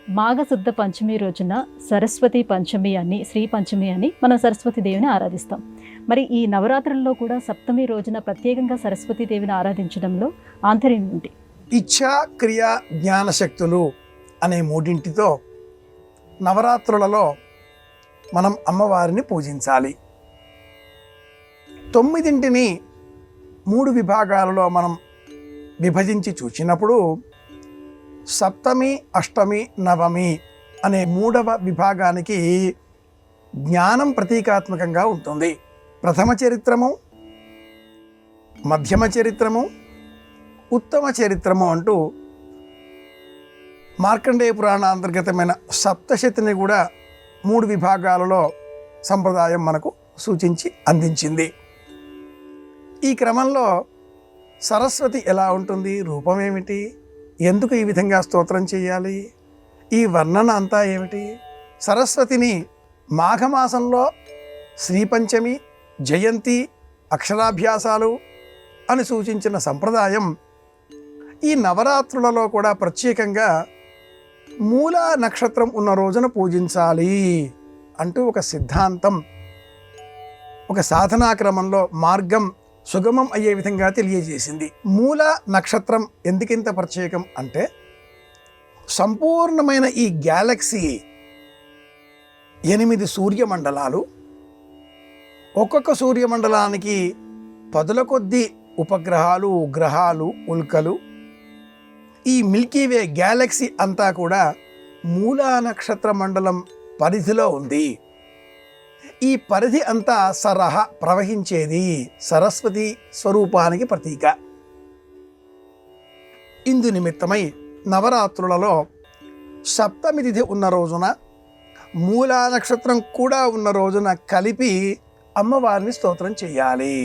మాఘశుద్ధ పంచమి రోజున సరస్వతి పంచమి అని, శ్రీ పంచమి అని మనం సరస్వతి దేవిని ఆరాధిస్తాం. మరి ఈ నవరాత్రుల్లో కూడా సప్తమి రోజున ప్రత్యేకంగా సరస్వతి దేవిని ఆరాధించడంలో ఆంతర్యం ఏంటి? ఇచ్ఛా, క్రియ, జ్ఞానశక్తులు అనే మూడింటితో నవరాత్రులలో మనం అమ్మవారిని పూజించాలి. 9ంటిని 3 విభాగాలలో మనం విభజించి చూసినప్పుడు సప్తమి, అష్టమి, నవమి అనే 3వ విభాగానికి జ్ఞానం ప్రతీకాత్మకంగా ఉంటుంది. ప్రథమ చరిత్రము, మధ్యమ చరిత్రము, ఉత్తమ చరిత్రము అంటూ మార్కండేయ పురాణ అంతర్గతమైన సప్తశతిని కూడా 3 విభాగాలలో సంప్రదాయం మనకు సూచించి అందించింది. ఈ క్రమంలో సరస్వతి ఎలా ఉంటుంది, రూపం ఏమిటి, ఎందుకు ఈ విధంగా స్తోత్రం చేయాలి, ఈ వర్ణన అంతా ఏమిటి? సరస్వతిని మాఘమాసంలో శ్రీపంచమి, జయంతి, అక్షరాభ్యాసాలు అని సూచించిన సంప్రదాయం ఈ నవరాత్రులలో కూడా ప్రత్యేకంగా మూల నక్షత్రం ఉన్న రోజున పూజించాలి అంటూ ఒక సిద్ధాంతం, ఒక సాధనా క్రమంలో మార్గం సుగమం అయ్యే విధంగా తెలియజేసింది. మూల నక్షత్రం ఎందుకింత ప్రత్యేకం అంటే, సంపూర్ణమైన ఈ గ్యాలక్సీ 8 సూర్యమండలాలు, ఒక్కొక్క సూర్యమండలానికి 10ల కొద్దీ ఉపగ్రహాలు, గ్రహాలు, ఉల్కలు, ఈ మిల్కీవే గ్యాలక్సీ అంతా కూడా మూలా నక్షత్ర మండలం పరిధిలో ఉంది. ఈ పరిధి అంతా సరహ ప్రవహించేది సరస్వతి స్వరూపానికి ప్రతీక. ఇందు నిమిత్తమై నవరాత్రులలో సప్తమి తిథి ఉన్న రోజున, మూలా నక్షత్రం కూడా ఉన్న రోజున కలిపి అమ్మవారిని స్తోత్రం చేయాలి.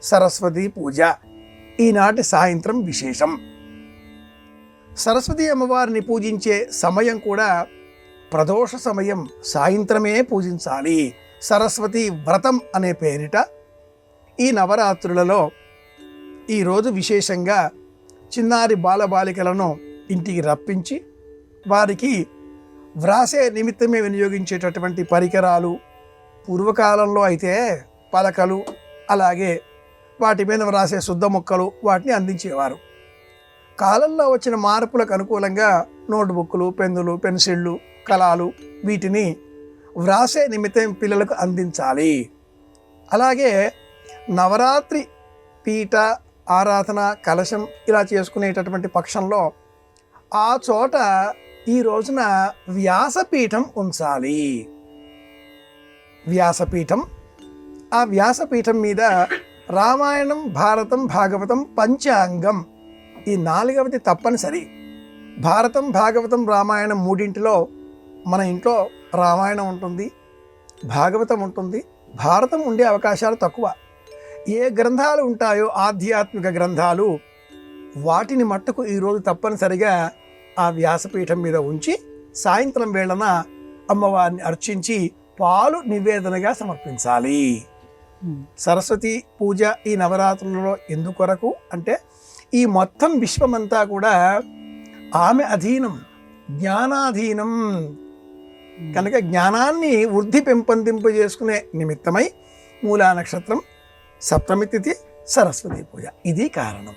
సరస్వతి పూజ ఈనాటి సాయంత్రం విశేషం. సరస్వతి అమ్మవారిని పూజించే సమయం కూడా ప్రదోష సమయం, సాయంత్రమే పూజించాలి. సరస్వతి వ్రతం అనే పేరిట ఈ నవరాత్రులలో ఈరోజు విశేషంగా చిన్నారి బాలబాలికలను ఇంటికి రప్పించి వారికి వ్రాసే నిమిత్తమే వినియోగించేటటువంటి పరికరాలు, పూర్వకాలంలో అయితే పలకలు, అలాగే వాటి మీద వ్రాసే శుద్ధ మొక్కలు, వాటిని అందించేవారు. కాలంలో వచ్చిన మార్పులకు అనుకూలంగా నోట్బుక్లు, పెన్నులు, పెన్సిళ్ళు, కలాలు వీటిని వ్రాసే నిమిత్తం పిల్లలకు అందించాలి. అలాగే నవరాత్రి పీఠ, ఆరాధన, కలశం ఇలా చేసుకునేటటువంటి పక్షంలో ఆ చోట ఈ రోజున వ్యాసపీఠం ఉంచాలి. వ్యాసపీఠం, ఆ వ్యాసపీఠం మీద రామాయణం, భారతం, భాగవతం, పంచాంగం ఈ 4వది తప్పనిసరి. భారతం, భాగవతం, రామాయణం మూడింటిలో మన ఇంట్లో రామాయణం ఉంటుంది, భాగవతం ఉంటుంది, భారతం ఉండే అవకాశాలు తక్కువ. ఏ గ్రంథాలు ఉంటాయో ఆధ్యాత్మిక గ్రంథాలు, వాటిని మట్టుకు ఈరోజు తప్పనిసరిగా ఆ వ్యాసపీఠం మీద ఉంచి సాయంత్రం వేళన అమ్మవారిని అర్చించి పాలు నివేదనగా సమర్పించాలి. సరస్వతి పూజ ఈ నవరాత్రులలో ఎందుకొరకు అంటే, ఈ మొత్తం విశ్వమంతా కూడా ఆమె అధీనం, జ్ఞానాధీనం కనుక జ్ఞానాన్ని వృద్ధి పెంపొందింపజేసుకునే నిమిత్తమై మూలా నక్షత్రం, సప్తమి తిథి, సరస్వతి పూజ ఇది కారణం.